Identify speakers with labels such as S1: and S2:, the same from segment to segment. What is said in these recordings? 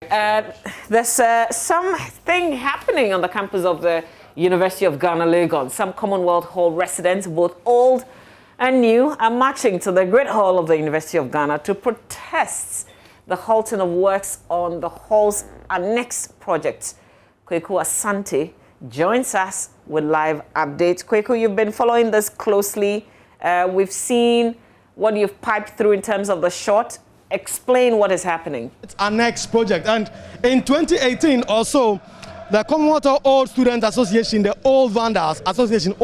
S1: There's something happening on the campus of the University of Ghana, Lagos. Some Commonwealth Hall residents, both old and new, are marching to the Great Hall of the University of Ghana to protest the halting of works on the hall's annex project. Kweku Asante joins us with live updates. Kweku, you've been following this closely. We've seen what you've piped through in terms of the short. Explain what is happening.
S2: It's our next project, and in 2018 or so, the Commonwealth Old Student Association, the Old Vandals Association,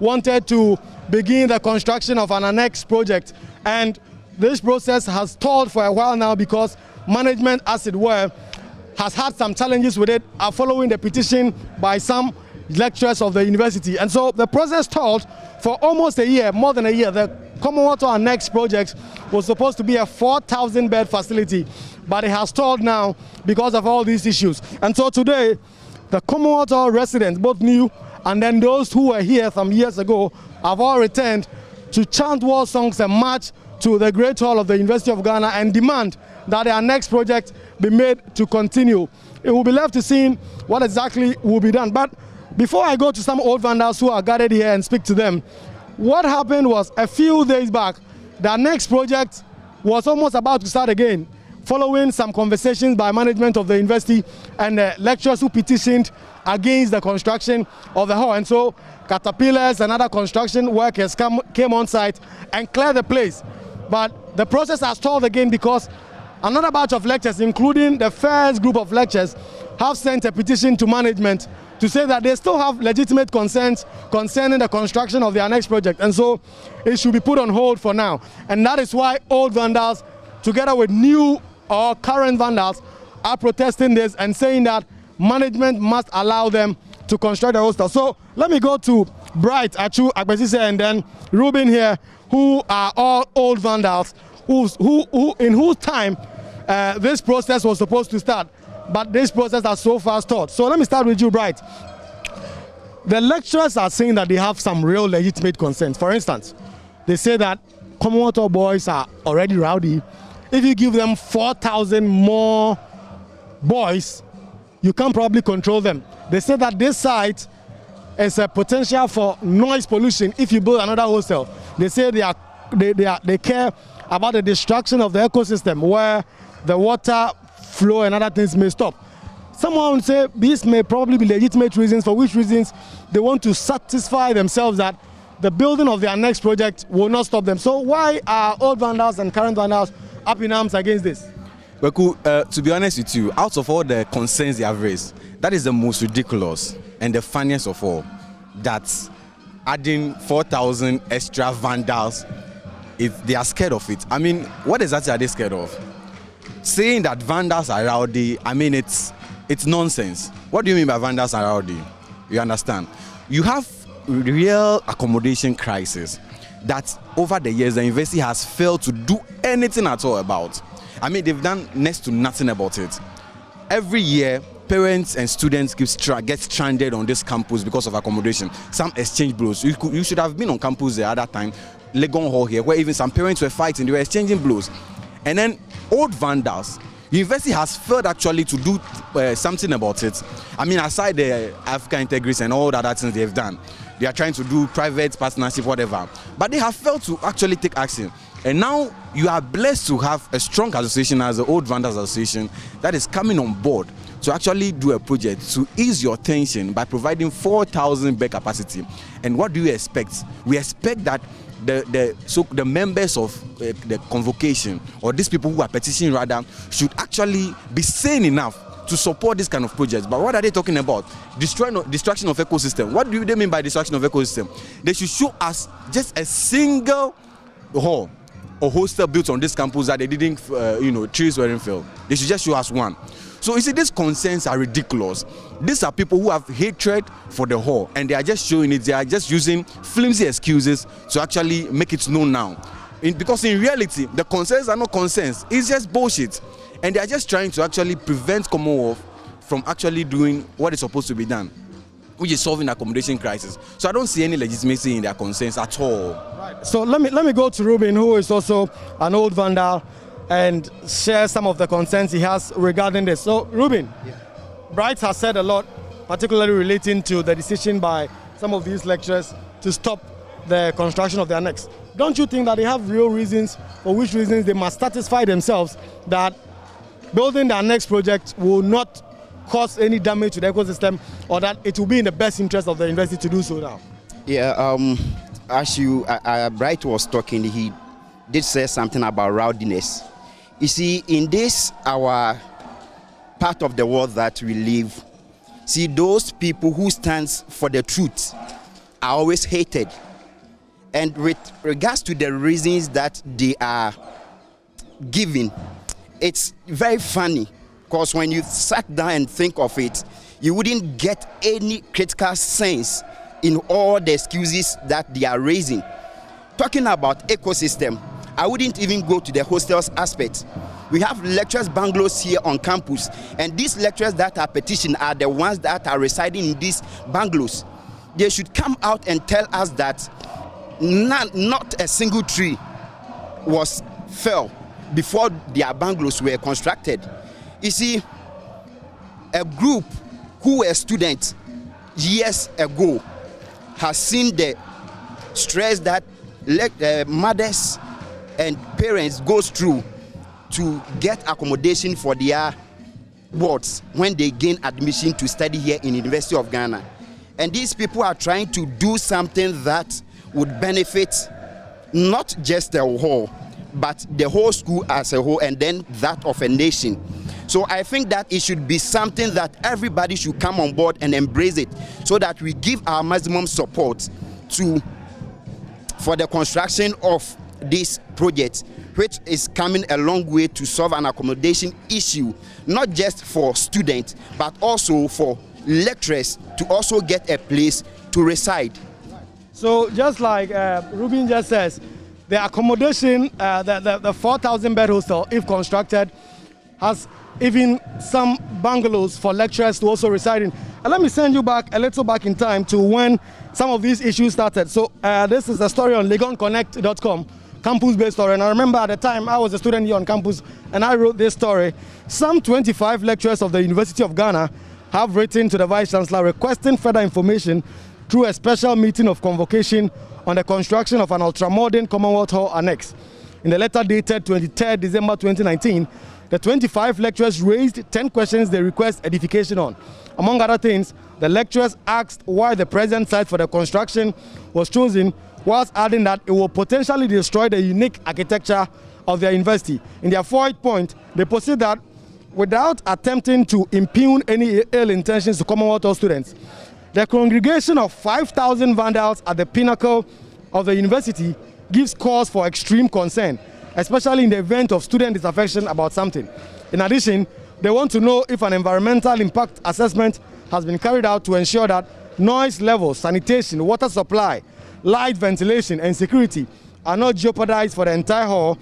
S2: wanted to begin the construction of an annex project, and this process has stalled for a while now because management, as it were, has had some challenges with it following the petition by some lecturers of the university, and so the process stalled for almost a year, more than a year. The Commonwealth Annex project was supposed to be a 4,000 bed facility, but it has stalled now because of all these issues. And so today, the Commonwealth residents, both new and then those who were here some years ago, have all returned to chant war songs and march to the Great Hall of the University of Ghana and demand that the annex project be made to continue. It will be left to see what exactly will be done. But before I go to some old vandals who are gathered here and speak to them, what happened was a few days back, the next project was almost about to start again, following some conversations by management of the university and the lecturers who petitioned against the construction of the hall. And so caterpillars and other construction workers came on site and cleared the place. But the process has stalled again because another batch of lecturers, including the first group of lecturers, have sent a petition to management to say that they still have legitimate concerns concerning the construction of the annex project, and so it should be put on hold for now. And that is why old vandals, together with new or current vandals, are protesting this and saying that management must allow them to construct a hostel. So let me go to Bright, Achu, Agbesise, and then Ruben here, who are all old vandals, in whose time this process was supposed to start. But this process has so far stalled. So let me start with you, Bright. The lecturers are saying that they have some real legitimate concerns. For instance, they say that Commonwealth boys are already rowdy. If you give them 4,000 more boys, you can probably control them. They say that this site is a potential for noise pollution if you build another hostel. They say they care about the destruction of the ecosystem where the water flow and other things may stop. Someone would say these may probably be legitimate reasons, for which reasons they want to satisfy themselves that the building of their next project will not stop them. So why are old vandals and current vandals up in arms against this?
S3: Well, to be honest with you, out of all the concerns they have raised, that is the most ridiculous and the funniest of all. That adding 4,000 extra vandals, they are scared of it. I mean, what exactly are they scared of? Saying that vandals are rowdy, I mean, it's nonsense. What do you mean by vandals are rowdy? You understand? You have real accommodation crisis that over the years the university has failed to do anything at all about. I mean, they've done next to nothing about it. Every year, parents and students get stranded on this campus because of accommodation. Some exchange blows. You should have been on campus the other time, Legon Hall here, where even some parents were fighting, they were exchanging blows. And then old vandals, university has failed actually to do something about it. I mean, aside the African integrity and all the other things they've done, they are trying to do private partnership, whatever. But they have failed to actually take action. And now you are blessed to have a strong association as the Old Vandals Association that is coming on board to actually do a project to ease your tension by providing 4,000 bed capacity. And what do you expect? We expect that the members of the convocation, or these people who are petitioning rather, should actually be sane enough to support this kind of projects. But what are they talking about? Destruction of ecosystem. What do they mean by destruction of ecosystem? They should show us just a single hall or hostel built on this campus that they didn't, trees weren't felled. They should just show us one. So you see, these concerns are ridiculous. These are people who have hatred for the hall, and they are just showing it. They are just using flimsy excuses to actually make it known now. Because in reality, the concerns are not concerns. It's just bullshit. And they are just trying to actually prevent Commonwealth from actually doing what is supposed to be done, which is solving the accommodation crisis. So I don't see any legitimacy in their concerns at all.
S2: Right. So let me go to Ruben, who is also an old vandal. and share some of the concerns he has regarding this. So, Ruben, Bright has said a lot, particularly relating to the decision by some of these lecturers to stop the construction of the annex. Don't you think that they have real reasons for which reasons they must satisfy themselves that building the annex project will not cause any damage to the ecosystem, or that it will be in the best interest of the university to do so now?
S4: Yeah, as Bright was talking, he did say something about rowdiness. You see, in this, our part of the world that we live, see, those people who stands for the truth are always hated. And with regards to the reasons that they are giving, it's very funny, because when you sat down and think of it, you wouldn't get any critical sense in all the excuses that they are raising. Talking about ecosystem, I wouldn't even go to the hostels aspect. We have lecturers bungalows here on campus, and these lecturers that are petitioned are the ones that are residing in these bungalows. They should come out and tell us that not a single tree fell before their bungalows were constructed. You see, a group who were students years ago has seen the stress that mothers and parents goes through to get accommodation for their wards when they gain admission to study here in University of Ghana. And these people are trying to do something that would benefit not just the whole, but the whole school as a whole, and then that of a nation. So I think that it should be something that everybody should come on board and embrace it, so that we give our maximum support for the construction of this project, which is coming a long way to solve an accommodation issue, not just for students, but also for lecturers to also get a place to reside.
S2: So just like Ruben just says, the accommodation, the 4,000 bed hostel, if constructed, has even some bungalows for lecturers to also reside in. And let me send you back a little back in time to when some of these issues started. So this is a story on legonconnect.com, campus-based story. And I remember at the time I was a student here on campus and I wrote this story. Some 25 lecturers of the University of Ghana have written to the Vice Chancellor requesting further information through a special meeting of convocation on the construction of an ultramodern Commonwealth Hall annex. In the letter dated 23rd December 2019, the 25 lecturers raised 10 questions they request edification on. Among other things, the lecturers asked why the present site for the construction was chosen, whilst adding that it will potentially destroy the unique architecture of their university. In their fourth point, they posit that without attempting to impugn any ill intentions to Commonwealth Hall students, the congregation of 5,000 vandals at the pinnacle of the university gives cause for extreme concern, especially in the event of student disaffection about something. In addition, they want to know if an environmental impact assessment has been carried out to ensure that noise levels, sanitation, water supply, light, ventilation, and security are not jeopardized for the entire hall,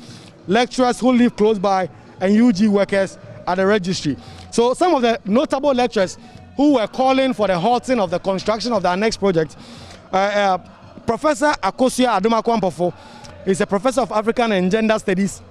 S2: lecturers who live close by, and UG workers at the registry. So some of the notable lecturers who were calling for the halting of the construction of the annex project, Professor Akosia Adumakwampofo is a professor of African and Gender Studies.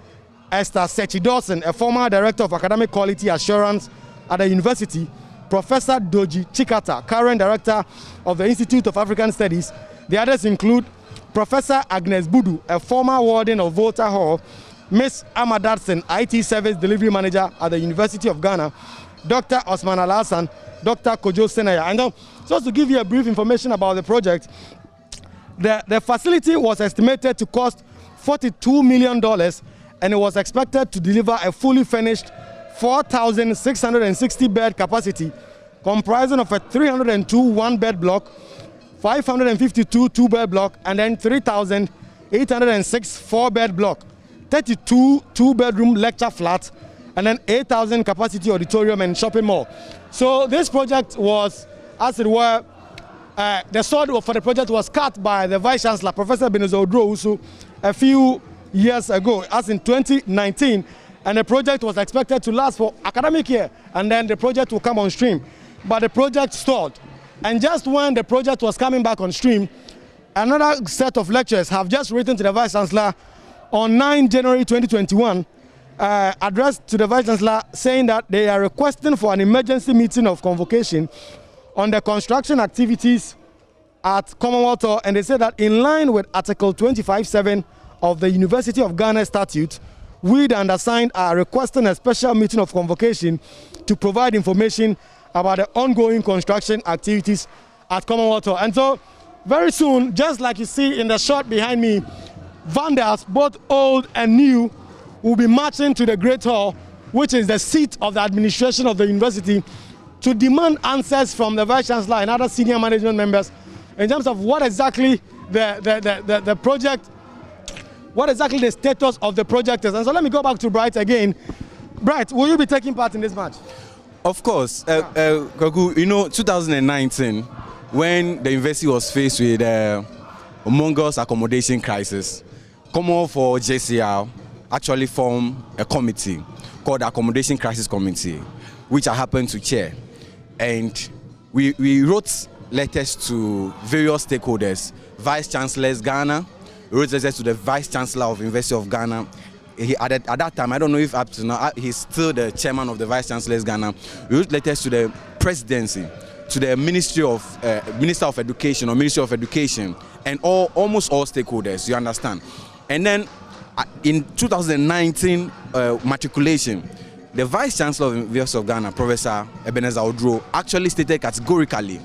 S2: Esther Sechi Dawson, a former director of academic quality assurance at the university. Professor Doji Chikata, current director of the Institute of African Studies. The others include Professor Agnes Budu, a former warden of Volta Hall. Ms. Amadatson, IT service delivery manager at the University of Ghana. Dr. Osman Al-Hassan, Dr. Kojo Senaya. And so to give you a brief information about the project, the facility was estimated to cost $42 million, and it was expected to deliver a fully furnished 4,660 bed capacity, comprising of a 302 one-bed block, 552 two-bed block, and then 3,806 four-bed block, 32 two-bedroom lecture flats, and then 8,000 capacity auditorium and shopping mall. So this project was, as it were, the sword for the project was cut by the Vice Chancellor, Professor Benozo Odro, a few years ago, as in 2019, and the project was expected to last for academic year, and then the project will come on stream. But the project stalled. And just when the project was coming back on stream, another set of lecturers have just written to the Vice Chancellor on 9 January 2021, addressed to the Vice Chancellor saying that they are requesting for an emergency meeting of convocation on the construction activities at Commonwealth Hall, and they said that in line with Article 25(7) of the University of Ghana Statute, we, the undersigned, are requesting a special meeting of convocation to provide information about the ongoing construction activities at Commonwealth Hall. And so, very soon, just like you see in the shot behind me, Vandals, both old and new, will be marching to the Great Hall, which is the seat of the administration of the university, to demand answers from the Vice Chancellor and other senior management members in terms of what exactly the project, what exactly the status of the project is. And so let me go back to Bright again. Bright, will you be taking part in this match?
S3: Of course. Kogu, you know, 2019, when the university was faced with a humongous accommodation crisis, Commonwealth for JCR actually formed a committee called the Accommodation Crisis Committee, which I happened to chair. And we wrote letters to various stakeholders, Vice Chancellors Ghana, we wrote letters to the Vice Chancellor of University of Ghana. At that time, I don't know if up to now, he's still the chairman of the Vice Chancellors Ghana. We wrote letters to the presidency, to the Minister of Education or Ministry of Education, and almost all stakeholders, you understand. And then in 2019 matriculation, the Vice Chancellor of the University of Ghana, Professor Ebenezer Odro, actually stated categorically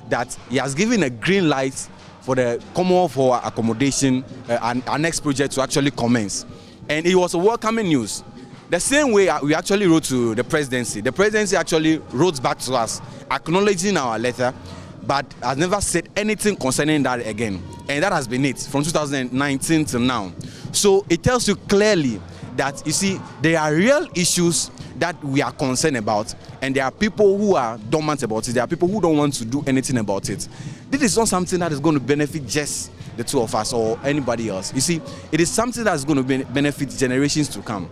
S3: that he has given a green light for the Commonwealth for accommodation and our next project to actually commence. And it was a welcoming news. The same way we actually wrote to the presidency actually wrote back to us acknowledging our letter, but has never said anything concerning that again. And that has been it from 2019 till now. So it tells you clearly that, you see, there are real issues that we are concerned about, and there are people who are dormant about it. There are people who don't want to do anything about it. This is not something that is going to benefit just the two of us or anybody else. You see, it is something that is going to benefit generations to come.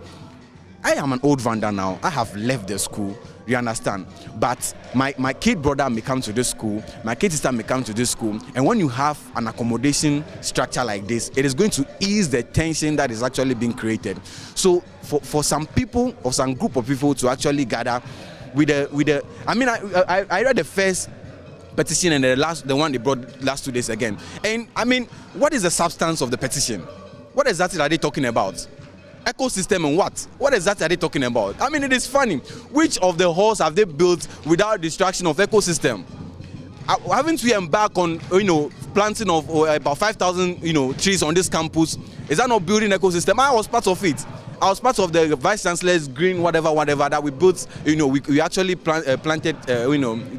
S3: I am an old Vandal now. I have left the school, you understand? But my kid brother may come to this school, my kid sister may come to this school, and when you have an accommodation structure like this, it is going to ease the tension that is actually being created. So for some people or some group of people to actually gather with the I mean, I read the first petition and the one they brought last 2 days again. And I mean, what is the substance of the petition? What exactly are they talking about? Ecosystem and what? What exactly are they talking about? I mean, it is funny. Which of the halls have they built without destruction of ecosystem? Haven't we embarked on, planting of about 5,000, trees on this campus? Is that not building ecosystem? I was part of it. I was part of the Vice Chancellor's green whatever that we built. We actually planted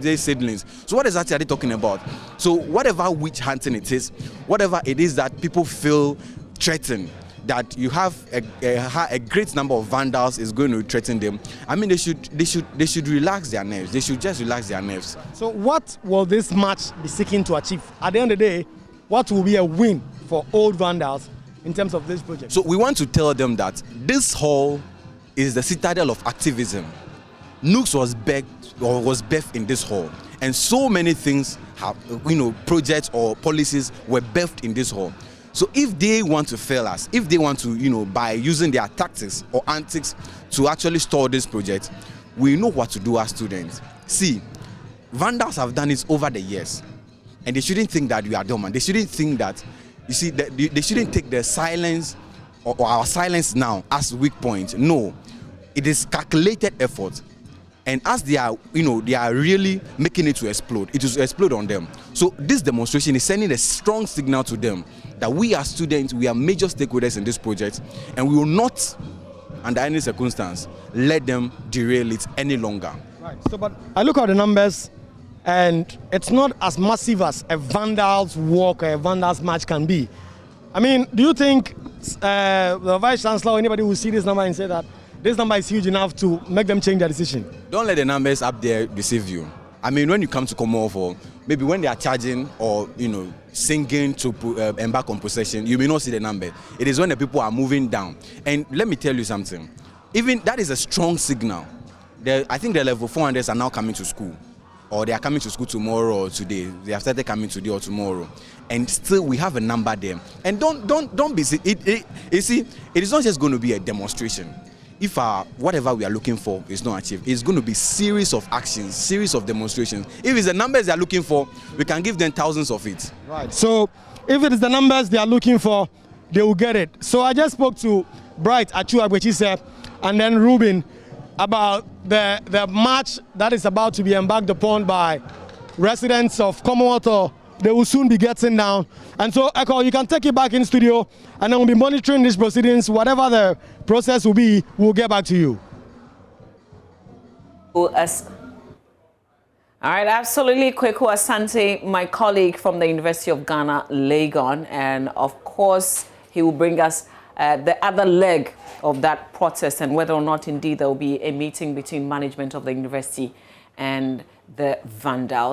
S3: these seedlings. So what exactly are they talking about? So whatever witch hunting it is, whatever it is that people feel threatened, that you have a great number of vandals is going to threaten them. I mean, they should relax their nerves. They should just relax their nerves.
S2: So what will this match be seeking to achieve? At the end of the day, what will be a win for old Vandals in terms of this project?
S3: So we want to tell them that this hall is the citadel of activism. Nooks was birthed in this hall, and so many things have, projects or policies were birthed in this hall. So if they want to fail us, if they want to, by using their tactics or antics to actually stall this project, we know what to do as students. See, Vandals have done it over the years, and they shouldn't think that we are dumb, and they shouldn't think that, you see, they shouldn't take the silence or our silence now as weak point. No, it is calculated effort. And as they are, they are really making it to explode. It will explode on them. So this demonstration is sending a strong signal to them that we as students, we are major stakeholders in this project, and we will not, under any circumstance, let them derail it any longer.
S2: Right. So, but I look at the numbers, and it's not as massive as a Vandals walk or a Vandals match can be. I mean, do you think the Vice Chancellor or anybody will see this number and say that this number is huge enough to make them change their decision?
S3: Don't let the numbers up there deceive you. I mean, when you come to Commonwealth, or maybe when they are charging or, singing to embark on procession, you may not see the number. It is when the people are moving down. And let me tell you something. Even that is a strong signal. I think the level 400s are now coming to school, or they are coming to school tomorrow or today. They have started coming today or tomorrow. And still we have a number there. And don't be, you see, it is not just going to be a demonstration. if whatever we are looking for is not achieved, it's going to be series of actions, series of demonstrations. If it's the numbers they are looking for, we can give them thousands of it. Right.
S2: So if it is the numbers they are looking for, they will get it. So I just spoke to Bright Achuagbechise and then Ruben about the march that is about to be embarked upon by residents of Commonwealth. They will soon be getting down. And so, Echo, you can take it back in studio, and then we'll be monitoring these proceedings. Whatever the process will be, we'll get back to you.
S1: All right, absolutely. Kweku Asante, my colleague from the University of Ghana, Legon, and of course, he will bring us the other leg of that protest and whether or not indeed there will be a meeting between management of the university and the Vandals.